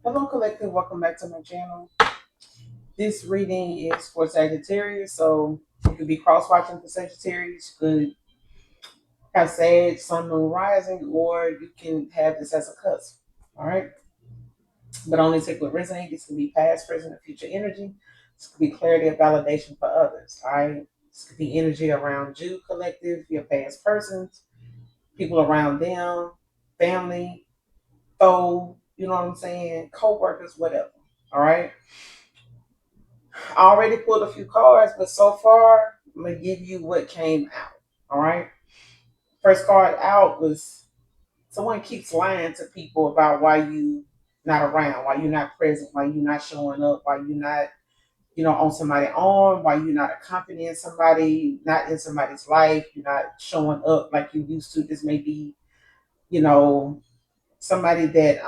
Hello, collective. Welcome back to my channel. This reading is for Sagittarius, so you could be cross watching for Sagittarius. You could have Sag, Sun, Moon, Rising, or you can have this as a cusp. All right, but only take what resonates. This can be past, present, or future energy. This could be clarity or validation for others. All right, this could be energy around you, collective, your past persons, people around them, family, foe. You know what I'm saying? Co-workers, whatever. All right. I already pulled a few cards, but so far, I'm going to give you what came out. All right. First card out was someone keeps lying to people about why you not around, why you're not present, why you're not showing up, why you're not, on somebody's arm, why you're not accompanying somebody, not in somebody's life, you're not showing up like you used to. This may be, you know, somebody that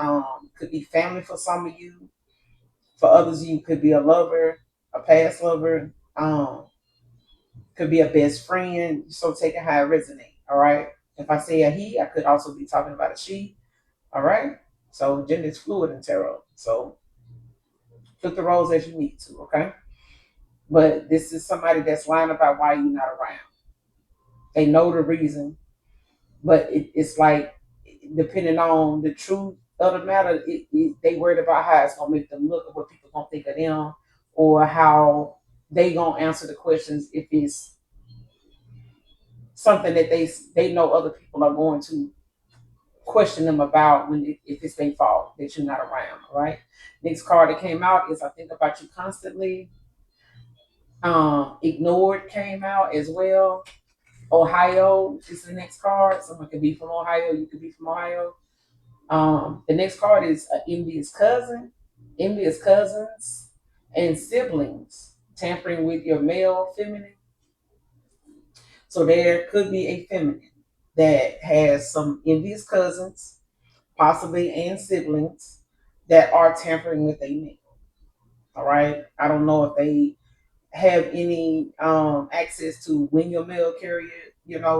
could be family for some of you. For others, you could be a lover, a past lover. Could be a best friend. So take it how it resonate. All right. If I say a he, I could also be talking about a she. All right. So gender is fluid in tarot. So flip the roles as you need to. Okay. But this is somebody that's lying about why you're not around. They know the reason, but it's like depending on the truth of the matter, they worried about how it's gonna make them look, or what people gonna think of them, or how they gonna answer the questions if it's something that they know other people are going to question them about when if it's their fault that you're not around. All right. Next card that came out is I think about you constantly. Ignored came out as well. Ohio is the next card. Someone could be from Ohio. You could be from Ohio. The next card is envious cousin, envious cousins, and siblings tampering with your male feminine. So there could be a feminine that has some envious cousins, possibly and siblings that are tampering with a male. All right. I don't know if they have any access to when your mail carrier,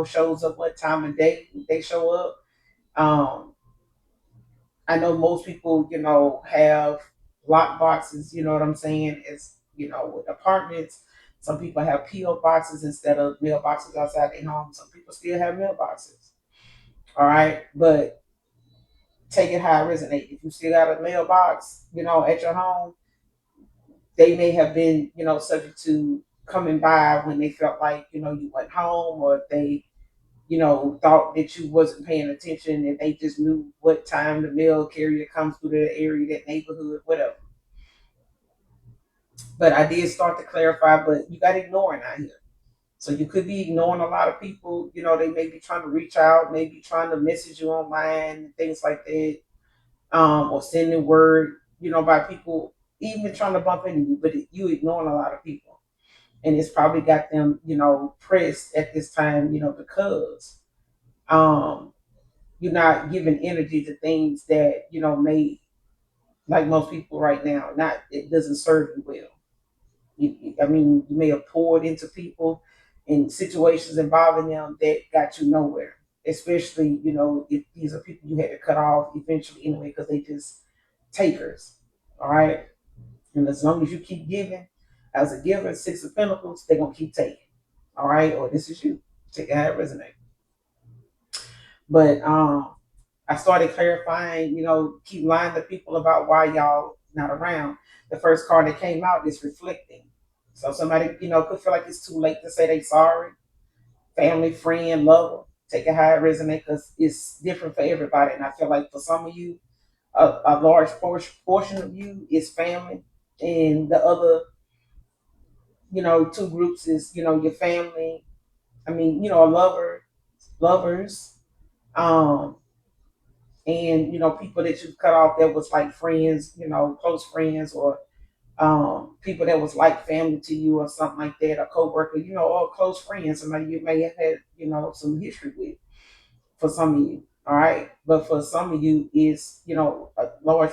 shows up, what time of day they show up. Um, I know most people, have lock boxes, you know what I'm saying? It's, with apartments. Some people have P.O. boxes instead of mailboxes outside their home. Some people still have mailboxes. All right. But take it how it resonates. If you still got a mailbox, at your home, they may have been, subject to coming by when they felt like, you went home, or if they, thought that you wasn't paying attention and they just knew what time the mail carrier comes through that area, that neighborhood, whatever. But I did start to clarify, but you got ignoring out here. So you could be ignoring a lot of people. They may be trying to reach out, maybe trying to message you online, things like that, or sending word, by people even trying to bump into you, but you ignoring a lot of people. And it's probably got them, pressed at this time, because um, you're not giving energy to things that, may, like most people right now, not, it doesn't serve you well. I mean, you may have poured into people in situations involving them that got you nowhere. Especially, if these are people you had to cut off eventually anyway, because they just takers. All right. And as long as you keep giving, as a giver, Six of Pentacles, they're gonna keep taking. All right. Or this is you. Take it how it resonate. But I started clarifying, keep lying to people about why y'all not around. The first card that came out is reflecting. So somebody, could feel like it's too late to say they sorry. Family, friend, lover, take it how it resonates, because it's different for everybody. And I feel like for some of you, a large portion of you is family, and the other, two groups is, your family. I mean, a lover, lovers, um, and people that you cut off that was like friends, close friends, or people that was like family to you, or something like that, a co-worker, or close friends, somebody you may have had, some history with. For some of you, all right, but for some of you is, a large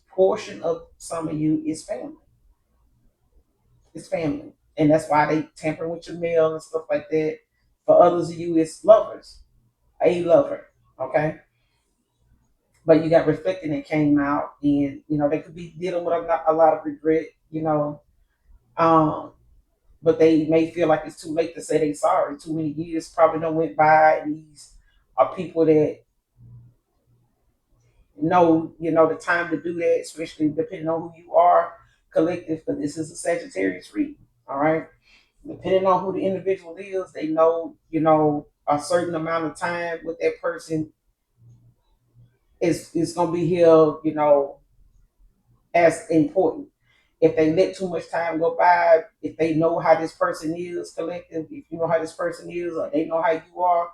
portion of some of you is family. It's family, and that's why they tamper with your mail and stuff like that. For others of you, it's lovers, a lover. Okay. but you got reflecting that came out, and they could be dealing with a lot of regret, um, but they may feel like it's too late to say they sorry. Too many years probably don't went by, and these are people that know, the time to do that, especially depending on who you are, collective, because this is a Sagittarius reading, all right? Depending on who the individual is, they know, a certain amount of time with that person is going to be held, as important. If they let too much time go by, if they know how this person is collective, if you know how this person is, or they know how you are,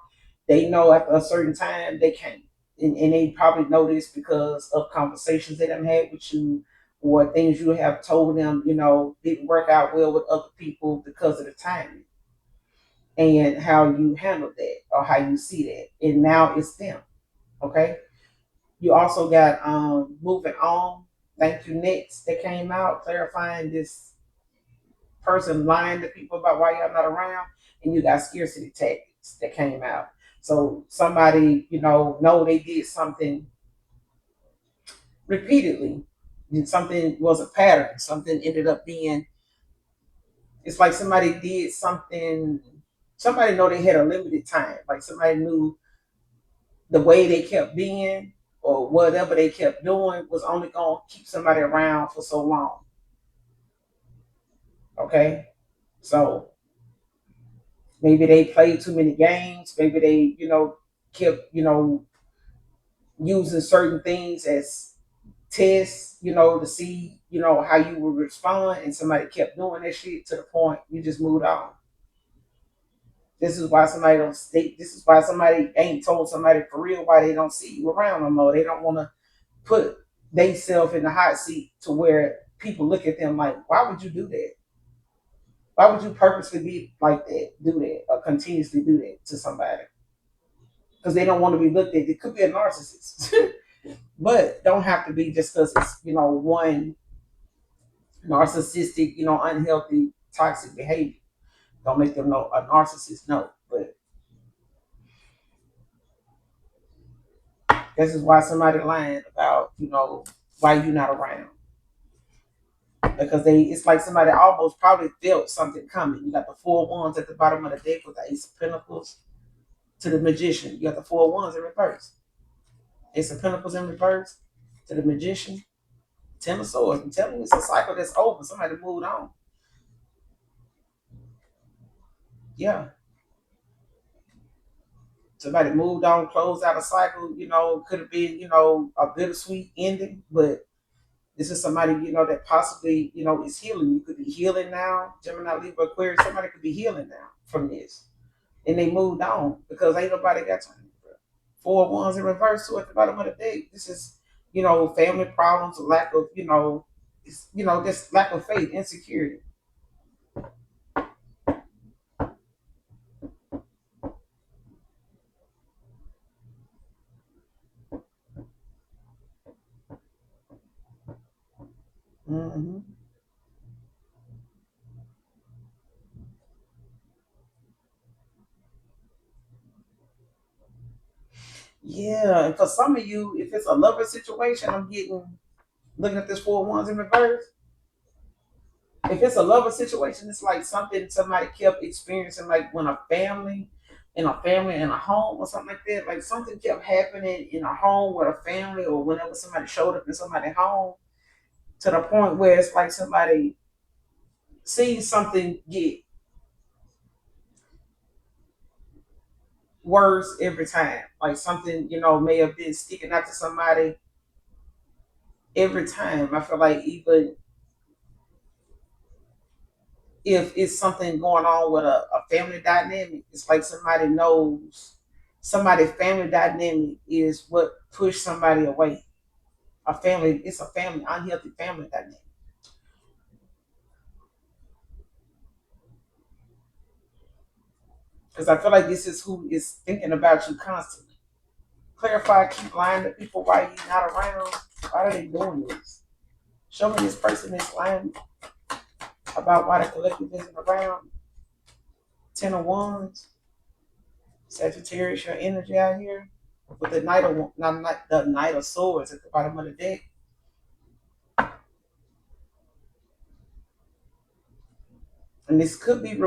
they know after a certain time they can't. And they probably know this because of conversations they done had with you, or things you have told them, didn't work out well with other people because of the timing and how you handle that or how you see that. And now it's them. Okay. You also got moving on. Thank you next that came out, clarifying this person lying to people about why y'all not around, and you got scarcity tactics that came out. So somebody, know they did something repeatedly, and something was a pattern. Something ended up being. It's like somebody did something. Somebody know they had a limited time. Like somebody knew the way they kept being or whatever they kept doing was only going to keep somebody around for so long. Okay, so maybe they played too many games. Maybe they, kept, using certain things as tests, to see, how you would respond. And somebody kept doing that shit to the point you just moved on. This is why somebody don't stay. This is why somebody ain't told somebody for real why they don't see you around no more. They don't want to put themselves in the hot seat to where people look at them like, why would you do that? Why would you purposely be like that, do that, or continuously do that to somebody? Because they don't want to be looked at. It could be a narcissist, but don't have to be just because it's one narcissistic, unhealthy, toxic behavior. Don't make them know a narcissist. No, but this is why somebody lying about why you not around, because it's like somebody almost probably felt something coming. You got the 4 wands at the bottom of the deck with the Ace of Pentacles to the Magician. You got the 4 wands in reverse. Ace of Pentacles in reverse to the Magician. Ten of Swords. I'm telling you, it's a cycle that's over. Somebody moved on. Yeah. Somebody moved on, closed out a cycle, could have been, a bittersweet ending, but this is somebody, that possibly, is healing. You could be healing now. Gemini, Libra, Aquarius, somebody could be healing now from this. And they moved on because ain't nobody got time. 4 wands in reverse to at the bottom of the deck. This is, family problems, lack of, just lack of faith, insecurity. Mm-hmm. Yeah, and for some of you, if it's a lover situation, I'm getting looking at this 4 wands in reverse. If it's a lover situation, it's like something somebody kept experiencing, like when a family, in a home or something like that. Like something kept happening in a home with a family, or whenever somebody showed up in somebody's home, to the point where it's like somebody sees something get worse every time. Like something, may have been sticking out to somebody every time. I feel like even if it's something going on with a family dynamic, it's like somebody knows somebody's family dynamic is what pushed somebody away. It's a family, unhealthy family dynamic. Because I feel like this is who is thinking about you constantly. Clarify, keep lying to people why you're not around. Why are they doing this? Show me this person that's lying about why the collective isn't around. 10 of Wands. Sagittarius, your energy out here. with the not the Knight of Swords at the bottom of the deck. And this could be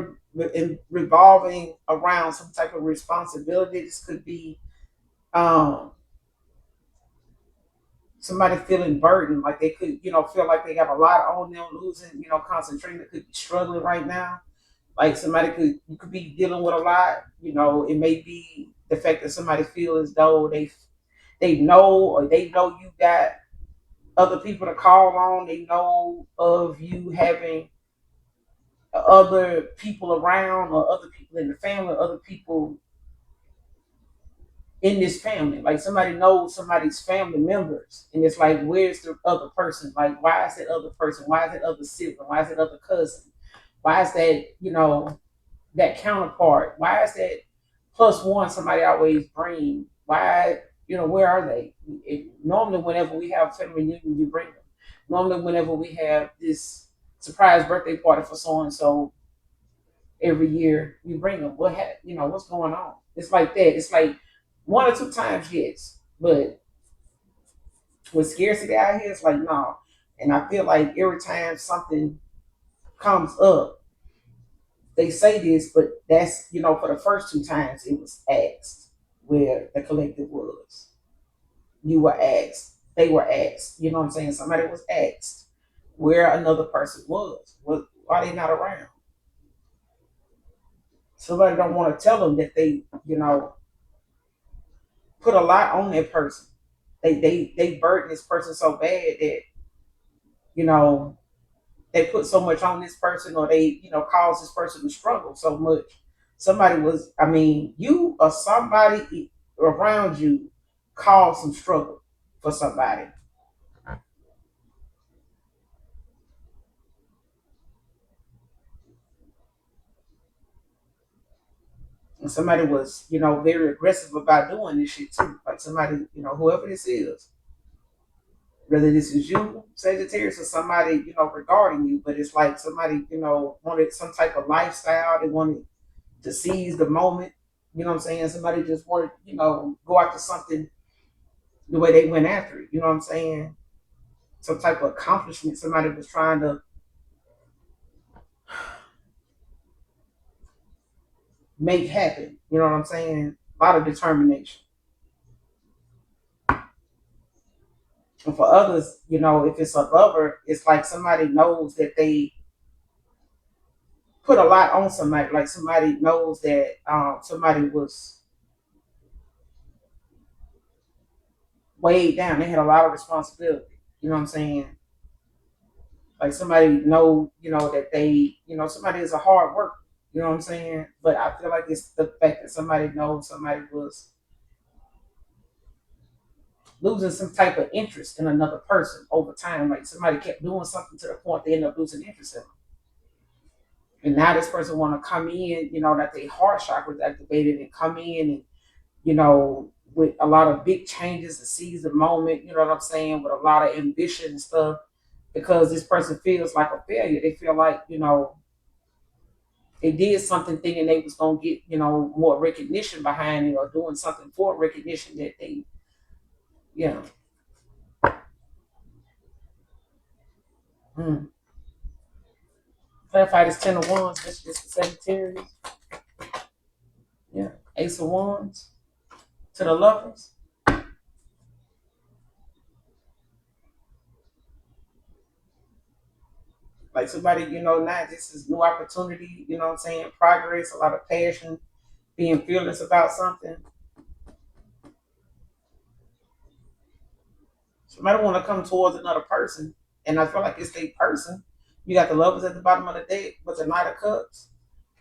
revolving around some type of responsibility. This could be um, somebody feeling burdened, like they could, feel like they got a lot on them, losing, concentrating, that could be struggling right now. Like somebody could, you could be dealing with a lot. It may be the fact that somebody feels as though they know, or they know you got other people to call on. They know of you having other people around, or other people in the family, other people in this family. Like somebody knows somebody's family members, and it's like, where's the other person? Like, why is that other person? Why is that other sibling? Why is that other cousin? Why is that, that counterpart? Why is that plus one somebody always bring? Why, where are they? Normally, whenever we have family reunion, you bring them. Normally, whenever we have this surprise birthday party for so and so every year, you bring them. What's going on? It's like that. It's like one or two times, yes, but with scarcity out here, it's like no. And I feel like every time something comes up, they say this, but that's, for the first two times it was asked where the collective was. You were asked. They were asked. You know what I'm saying? Somebody was asked where another person was. Why they not around? Somebody don't want to tell them that they, put a lot on that person. They burden this person so bad that, you know, they put so much on this person, or they, cause this person to struggle so much. You or somebody around you caused some struggle for somebody. And somebody was, very aggressive about doing this shit too. Like somebody, whoever this is, whether this is you, Sagittarius, or somebody, regarding you, but it's like somebody, wanted some type of lifestyle. They wanted to seize the moment. You know what I'm saying? Somebody just wanted, go after something the way they went after it. You know what I'm saying? Some type of accomplishment somebody was trying to make happen. You know what I'm saying? A lot of determination. And for others, if it's a lover, it's like somebody knows that they put a lot on somebody. Like somebody knows that somebody was weighed down. They had a lot of responsibility. You know what I'm saying? Like somebody know, that they, somebody is a hard worker. You know what I'm saying? But I feel like it's the fact that somebody knows somebody was losing some type of interest in another person over time. Like somebody kept doing something to the point they end up losing interest in them. And now this person want to come in, that their heart chakra is activated, and come in and, with a lot of big changes and seize the moment, you know what I'm saying, with a lot of ambition and stuff, because this person feels like a failure. They feel like, they did something thinking they was gonna get, more recognition behind it, or doing something for recognition that they, you know. Mm. Clarify this 10 of Wands, this is the Sagittarius. Yeah. Ace of Wands to the lovers. Like somebody, now this is new opportunity, you know what I'm saying? Progress, a lot of passion, being fearless about something. Somebody want to come towards another person, and I feel like it's a person. You got the lovers at the bottom of the deck with the Knight of Cups,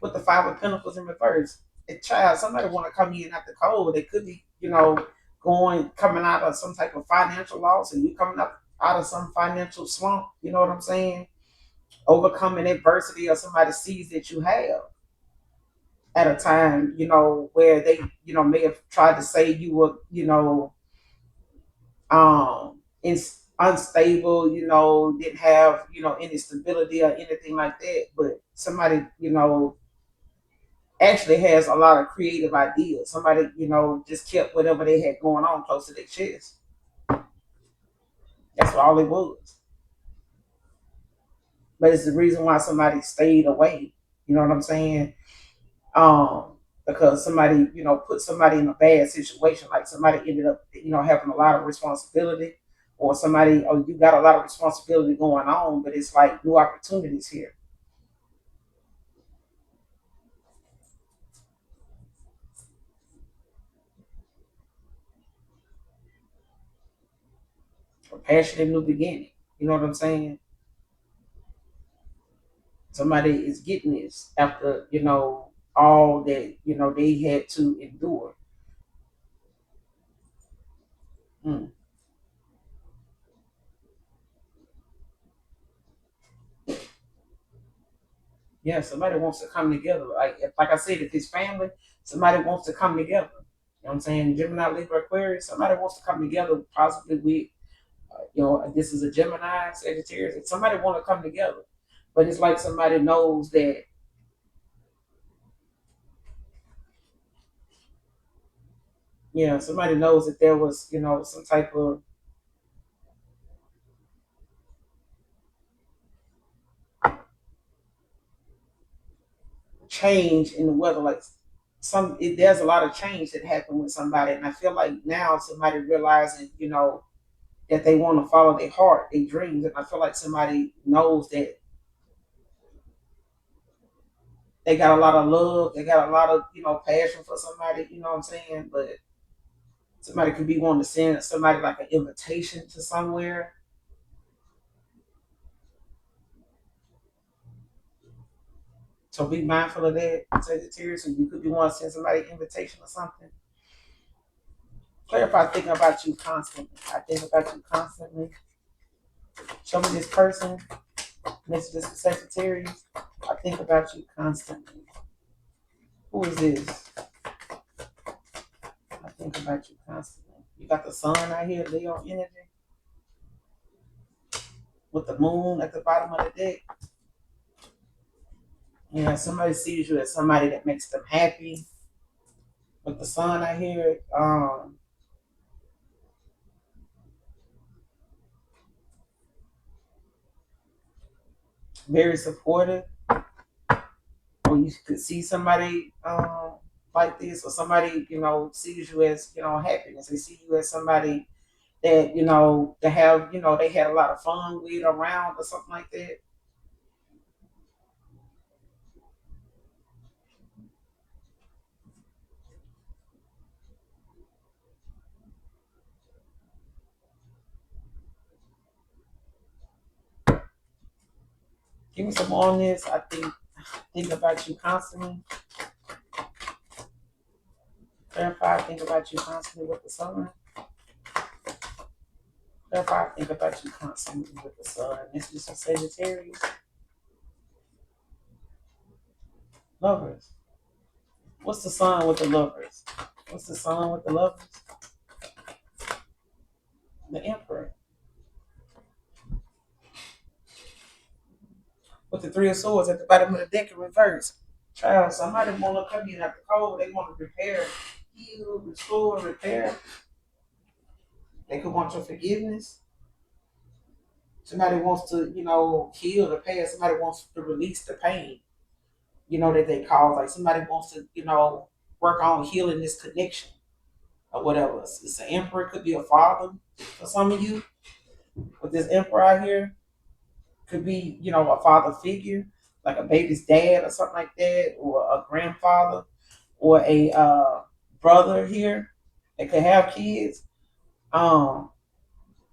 with the Five of Pentacles in reverse. A child, somebody want to come in at the cold. They could be, coming out of some type of financial loss, and you coming up out of some financial slump. You know what I'm saying? Overcoming adversity, or somebody sees that you have at a time, where they, may have tried to say you were, in, unstable, didn't have, any stability or anything like that. But somebody, actually has a lot of creative ideas. Somebody, just kept whatever they had going on close to their chest. That's all it was. But it's the reason why somebody stayed away. You know what I'm saying? Because somebody, put somebody in a bad situation, like somebody ended up, having a lot of responsibility, or somebody, or you got a lot of responsibility going on, but it's like new opportunities here. A passionate new beginning. You know what I'm saying? Somebody is getting this after, all that, they had to endure. Mm. Yeah, somebody wants to come together. Like I said, if it's family, somebody wants to come together. You know what I'm saying? Gemini, Libra, Aquarius, somebody wants to come together, possibly with, this is a Gemini, Sagittarius. If somebody want to come together, but it's like somebody knows that, somebody knows that there was, some type of change in the weather. Like there's a lot of change that happened with somebody, and I feel like now somebody realizing, that they want to follow their heart, their dreams, and I feel like somebody knows that they got a lot of love, they got a lot of passion for somebody. You know what I'm saying? But somebody could be wanting to send somebody like an invitation to somewhere. So be mindful of that, Sagittarius. And you could be wanting to send somebody an invitation or something. Clarify thinking about you constantly. I think about you constantly. Show me this person. Messages for Sagittarius. I think about you constantly. Who is this? I think about you constantly. You got the sun out here, Leo energy, with the moon at the bottom of the deck. Somebody sees you as somebody that makes them happy. With the sun out here, very supportive. Or you could see somebody like this, or somebody sees you as happiness. They see you as somebody that to have they had a lot of fun with around or something like that. Give me some more on this. I think about you constantly. Clarify, think about you constantly with the sun. Clarify, think about you constantly with the sun. This is a Sagittarius. Lovers. What's the sun with the lovers? What's the sun with the lovers? The Emperor. With the Three of Swords at the bottom of the deck in reverse. Child, somebody want to come in after cold. They want to repair, heal, restore, repair. They could want your forgiveness. Somebody wants to, heal the past. Somebody wants to release the pain, that they cause. Like somebody wants to, work on healing this connection or whatever. It's an emperor, it could be a father for some of you. With this emperor out here, could be, a father figure, like a baby's dad or something like that, or a grandfather, or a brother here that could have kids. Um,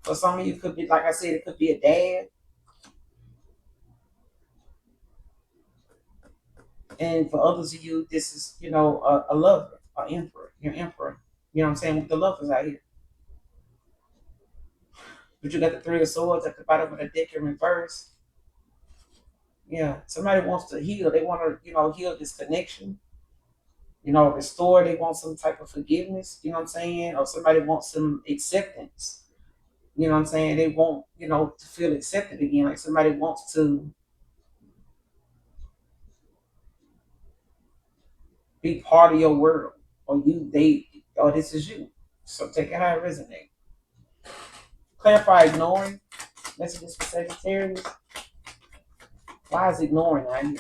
for some of you, could be, like I said, it could be a dad. And for others of you, this is, a lover, an emperor, your emperor. You know what I'm saying? With the lovers out here. But you got the Three of Swords at the bottom of the deck in reverse. Yeah, somebody wants to heal. They want to, heal this connection, restore. They want some type of forgiveness, you know what I'm saying? Or somebody wants some acceptance. You know what I'm saying? They want, to feel accepted again. Like somebody wants to be part of your world, or this is you. So take it how it resonates. Clarify ignoring messages for Sagittarius. Why is ignoring right here?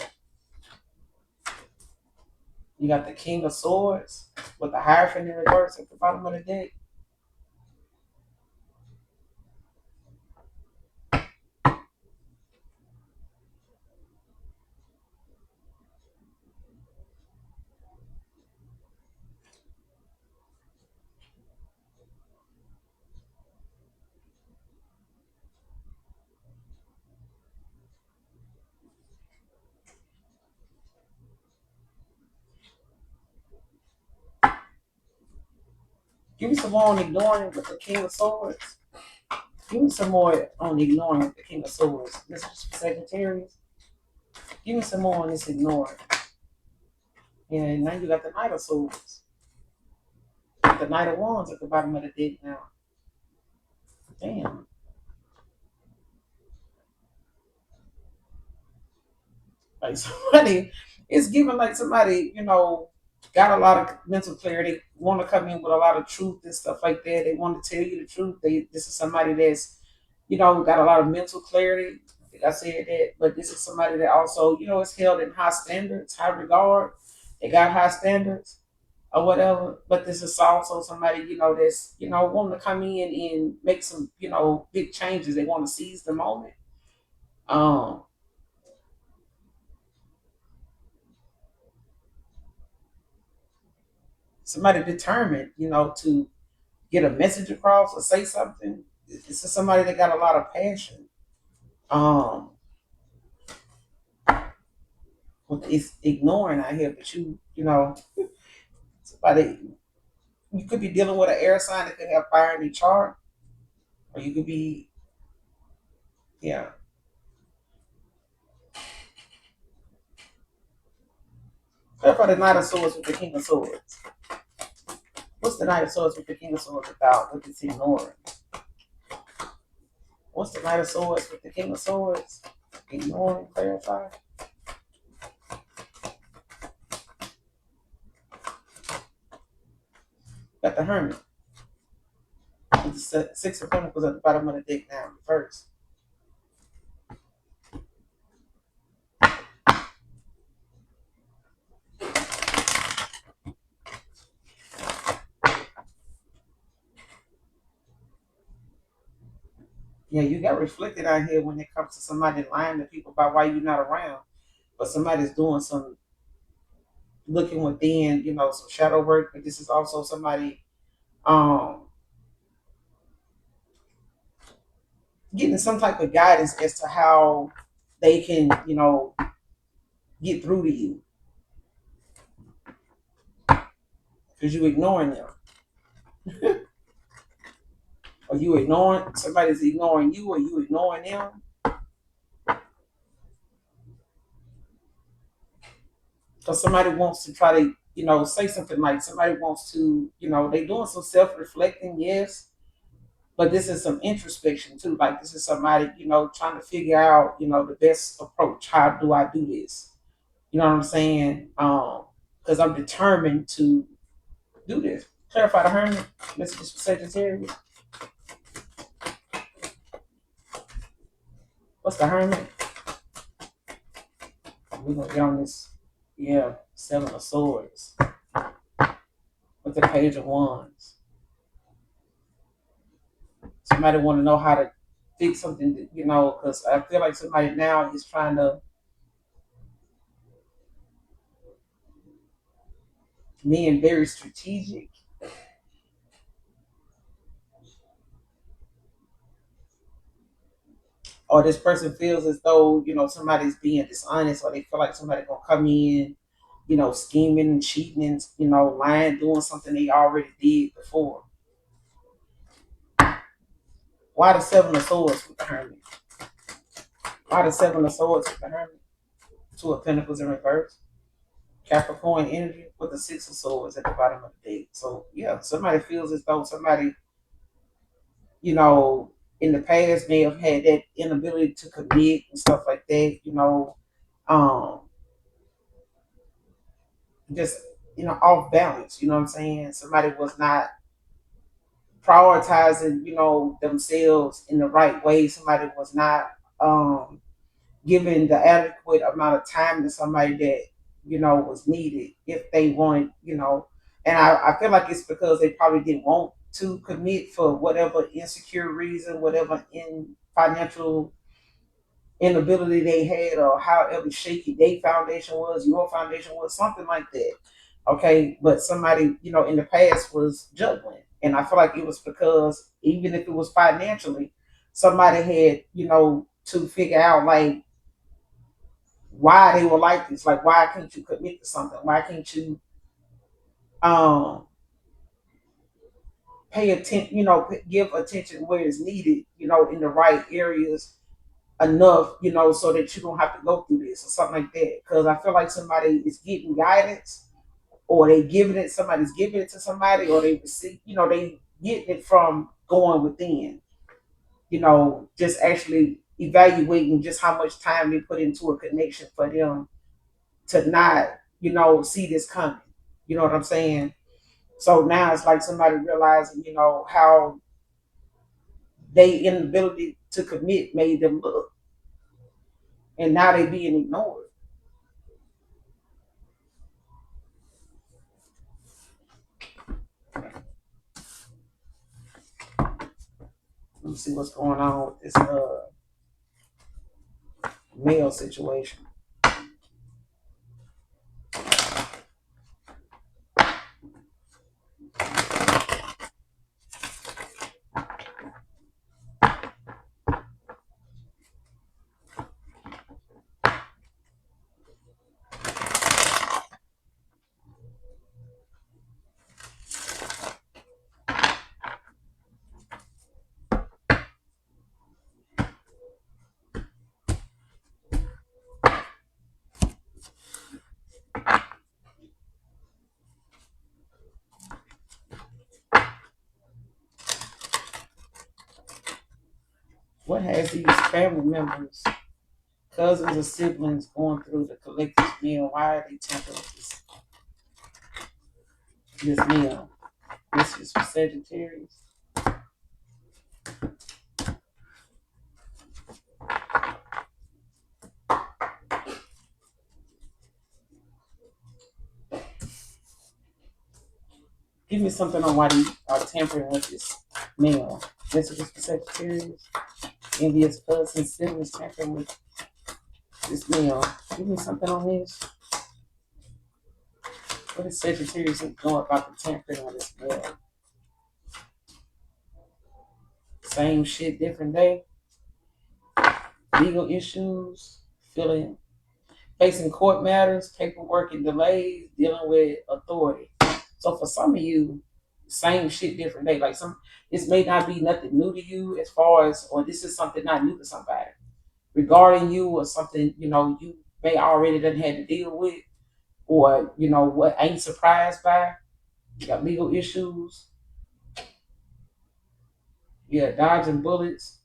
You got the King of Swords with the Hierophant in reverse at the bottom of the deck. Give me some more on ignoring with the King of Swords. Give me some more on ignoring with the King of Swords. Messages for Sagittarius. Give me some more on this ignoring. And now you got the Knight of Swords. The Knight of Wands at the bottom of the deck now. Damn. Like somebody, it's giving like somebody, got a lot of mental clarity, want to come in with a lot of truth and stuff like that. They want to tell you the truth. This is somebody that's, got a lot of mental clarity. I think I said that, but this is somebody that also, is held in high standards, high regard. They got high standards or whatever. But this is also somebody, that's, wanting to come in and make some, big changes. They want to seize the moment. Um, Somebody determined, to get a message across or say something. This is somebody that got a lot of passion. Um, it's ignoring out here, but somebody, you could be dealing with an air sign that could have fire in the chart, or you could be, yeah. Clarify the Knight of Swords with the King of Swords. What's the Knight of Swords with the King of Swords about? What it's ignoring? What's the Knight of Swords with the King of Swords? Ignoring, clarify. Got the Hermit. With the Six of Pentacles at the bottom of the deck now, first. Yeah, you got reflected out here when it comes to somebody lying to people about why you're not around. But somebody's doing some looking within, some shadow work. But this is also somebody um getting some type of guidance as to how they can, get through to you because you ignoring them. Or you ignoring somebody's ignoring you, or you ignoring them. Because somebody wants to try to, say something like somebody wants to, they doing some self-reflecting, yes. But this is some introspection too. Like this is somebody, trying to figure out, the best approach. How do I do this? You know what I'm saying? Because I'm determined to do this. Clarify the Hermit. Messages for Sagittarius. What's the Hermit? We're gonna get on this. Yeah, Seven of Swords with the Page of Wands. Somebody want to know how to fix something, because I feel like somebody now is trying to being very strategic, or this person feels as though somebody's being dishonest, or they feel like somebody gonna come in, scheming and cheating and lying, doing something they already did before. Why the Seven of Swords with the Hermit? Why the Seven of Swords with the Hermit? Two of Pentacles in reverse. Capricorn energy with the Six of Swords at the bottom of the deck. So yeah, somebody feels as though somebody, you know, in the past may have had that inability to commit and stuff like that, um, just off balance. You know what I'm saying? Somebody was not prioritizing, themselves in the right way. Somebody was not um, giving the adequate amount of time to somebody that, was needed if they wanted, and I feel like it's because they probably didn't want to commit for whatever insecure reason, whatever in financial inability they had, or however shaky their foundation was, your foundation was, something like that. Okay, but somebody, in the past was juggling. And I feel like it was because even if it was financially, somebody had, to figure out like why they were like this. Like, why can't you commit to something? Why can't you um pay attention, give attention where it's needed, in the right areas enough, so that you don't have to go through this or something like that. Because I feel like somebody is getting guidance, or they giving it, somebody's giving it to somebody, or they receive, they getting it from going within, just actually evaluating just how much time they put into a connection for them to not, see this coming. You know what I'm saying? So now it's like somebody realizing, how they inability to commit made them look, and now they being ignored. Let me see what's going on with this male situation. What has these family members, cousins, or siblings going through the collective meal? Why are they tampering with this meal? This is for Sagittarius. Give me something on why they are tampering with this meal. This is for Sagittarius. Envious cousins, siblings tampering with this meal. Give me something on this. What is Sagittarius know about the tampering on this meal? Same shit, different day. Legal issues, feeling facing court matters, paperwork and delays, dealing with authority. So for some of you, same shit, different day. Like this may not be nothing new to you as far as, or this is something not new to somebody regarding you, or something you may already done had to deal with, or what ain't surprised by. You got legal issues, yeah, dodging bullets.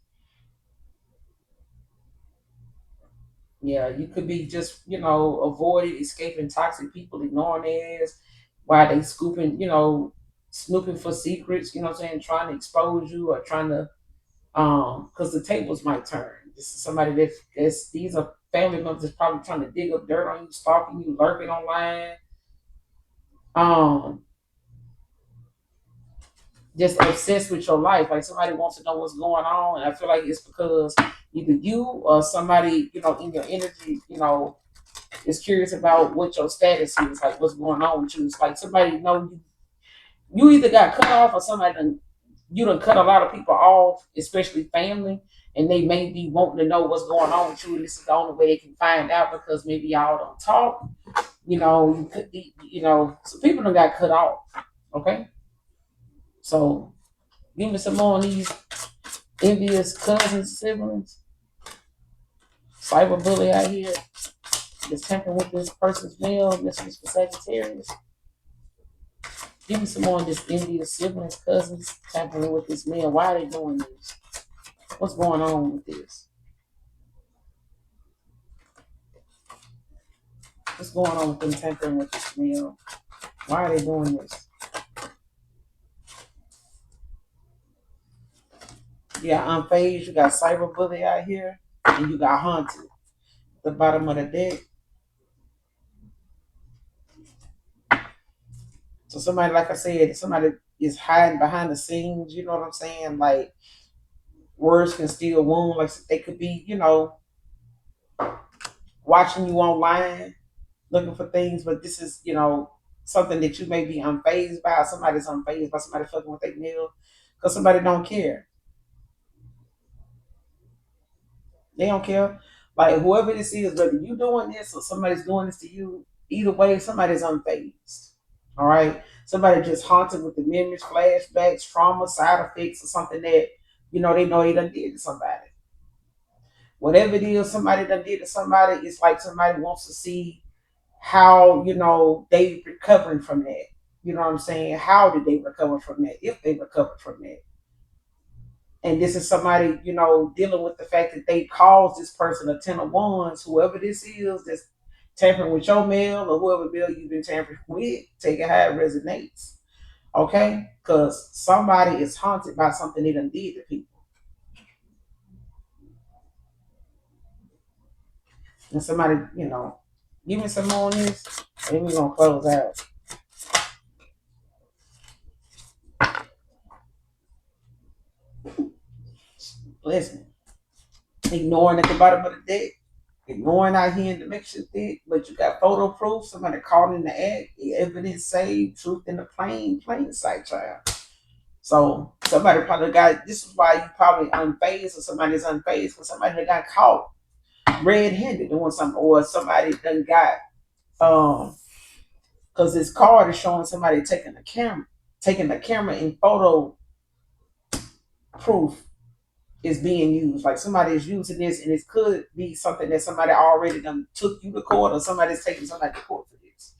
Yeah, you could be just, avoiding, escaping toxic people, ignoring theirs, while they scooping, snooping for secrets, what I'm saying, trying to expose you, or trying to, because the tables might turn. This is somebody these are family members that's probably trying to dig up dirt on you, stalking you, lurking online, um, just obsessed with your life. Like somebody wants to know what's going on, and I feel like it's because either you or somebody, in your energy, is curious about what your status is, like what's going on with you. It's like somebody know you either got cut off, or somebody you done cut a lot of people off, especially family, and they may be wanting to know what's going on with you, and this is the only way they can find out because maybe y'all don't talk. You could be, so people done got cut off. Okay, so give me some more on these envious cousins, siblings, cyberbully out here. Just tampering with this person's mail. This is for Sagittarius. Give me some more on this envious siblings, cousins, tampering with this man. Why are they doing this? What's going on with this? What's going on with them tampering with this male? Why are they doing this? You got Unfazed, you got Cyberbully out here, and you got Haunted. The bottom of the deck. So somebody, like I said, somebody is hiding behind the scenes. You know what I'm saying? Like words can still wound. Like they could be, watching you online, looking for things. But this is, something that you may be unfazed by. Somebody's unfazed by somebody fucking with their nail because somebody don't care. They don't care. Like whoever this is, whether you doing this or somebody's doing this to you, either way, somebody's unfazed. All right. Somebody just haunted with the memories, flashbacks, trauma, side effects, or something that, they know they done did to somebody. Whatever it is somebody done did to somebody, it's like somebody wants to see how, they recovering from that. You know what I'm saying? How did they recover from that? If they recovered from that. And this is somebody, dealing with the fact that they caused this person a 10 of 1s, whoever this is that's tampering with your mail or whoever mail you've been tampering with, take it how it resonates. Okay? Because somebody is haunted by something they done did to people. And somebody, give me some more on this, and then we're going to close out. Listen, ignoring at the bottom of the deck, ignoring out here in the mixture thick, but you got photo proof, somebody caught in the act, the evidence saved, truth in the plain sight, child. So somebody probably got, this is why you probably unfazed or somebody's unfazed because somebody that got caught red-handed doing something, or somebody done got, because this card is showing somebody taking the camera in photo proof is being used. Like somebody is using this, and it could be something that somebody already done took you to court, or somebody's taking somebody to court for this.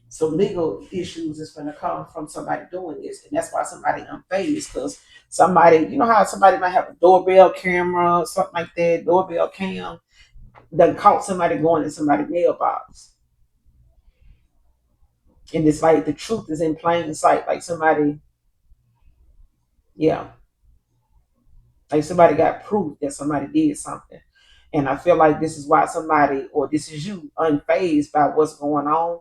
So legal issues is going to come from somebody doing this, and that's why somebody unfazed, because somebody, you know how somebody might have a doorbell camera or something like that, doorbell cam, done caught somebody going in somebody's mailbox, and it's like the truth is in plain sight. Like somebody, yeah, like somebody got proof that somebody did something. And I feel like this is why somebody, or this is you, unfazed by what's going on,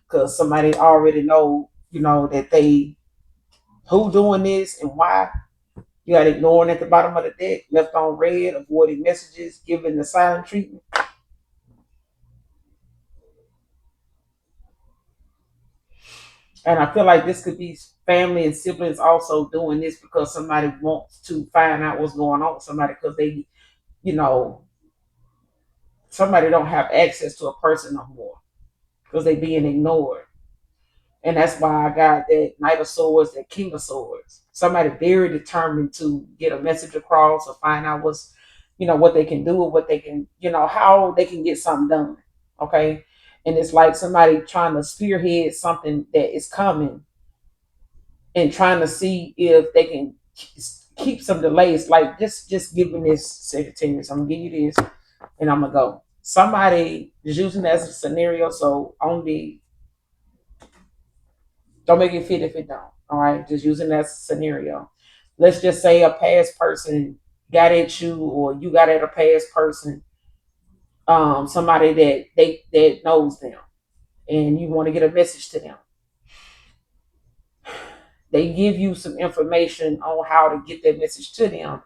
because somebody already know, that they who doing this and why. You got ignoring at the bottom of the deck, left on red, avoiding messages, giving the silent treatment. And I feel like this could be family and siblings also doing this because somebody wants to find out what's going on with somebody because they, you know, somebody don't have access to a person no more because they being ignored. And that's why I got that Knight of Swords, that King of Swords. Somebody very determined to get a message across or find out what's, what they can do or what they can, how they can get something done. Okay. And it's like somebody trying to spearhead something that is coming and trying to see if they can keep some delays. Like just giving this Sagittarius, I'm gonna give you this and I'm gonna go. Somebody is using that as a scenario, so only don't make it fit if it don't. All right, just using that scenario. Let's just say a past person got at you, or you got at a past person, somebody that knows them, and you want to get a message to them. They give you some information on how to get that message to them,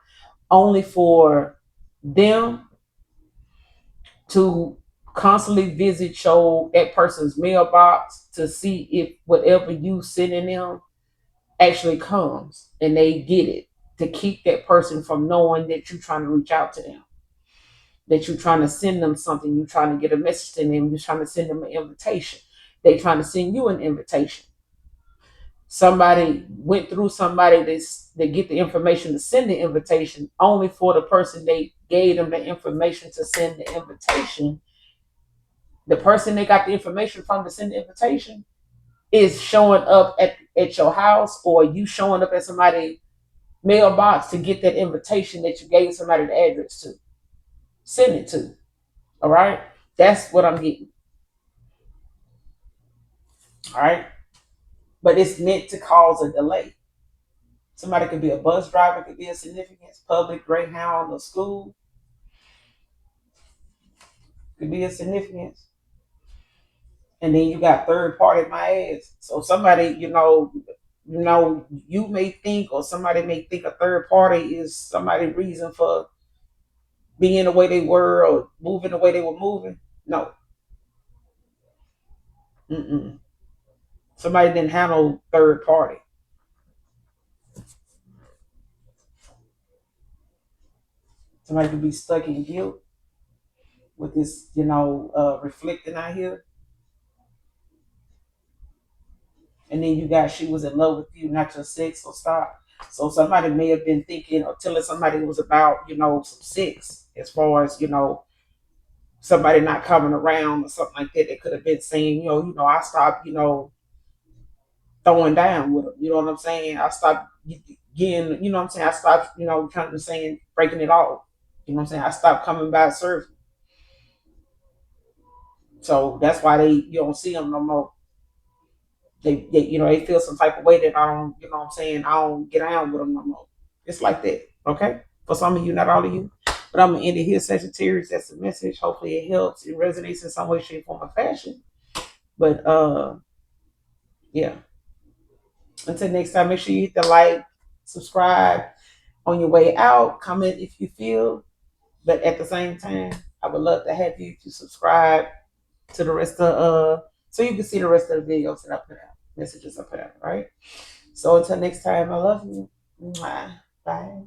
only for them to constantly visit that person's mailbox to see if whatever you sending them actually comes and they get it, to keep that person from knowing that you're trying to reach out to them, that you're trying to send them something, you're trying to get a message to them, you're trying to send them an invitation. They trying to send you an invitation. Somebody went through somebody that get the information to send the invitation, only for the person they gave them the information to send the invitation. The person they got the information from to send the invitation is showing up at your house, or you showing up at somebody mailbox to get that invitation that you gave somebody the address to. Send it to. All right? That's what I'm getting. All right? but it's meant to cause a delay. Somebody could be a bus driver, could be a significance, public, Greyhound, or school, could be a significance. And then you got third party my ass. So somebody, you may think, or somebody may think a third party is somebody's reason for being the way they were or moving the way they were moving. No. Mm-mm. Somebody didn't handle third party. Somebody could be stuck in guilt with this, reflecting out here. And then you got she was in love with you, not your sex, so stop. So somebody may have been thinking or telling somebody it was about, some sex, as far as, somebody not coming around or something like that. They could have been saying, I stopped, throwing down with them. You know what I'm saying? I stopped getting, you know what I'm saying? I stopped, kind of saying breaking it off. You know what I'm saying? I stopped coming by serving. So that's why you don't see them no more. They feel some type of way that I don't, what I'm saying, I don't get down with them no more. It's like that, okay? For some of you, not all of you. But I'm gonna end it here, Sagittarius. That's the message. Hopefully it helps. It resonates in some way, shape, form, or fashion. But yeah. Until next time, make sure you hit the like, subscribe on your way out, comment if you feel. But at the same time, I would love to have you to subscribe to the rest of so you can see the rest of the videos that I put out, messages I put out, right? So until next time, I love you. Mwah. Bye.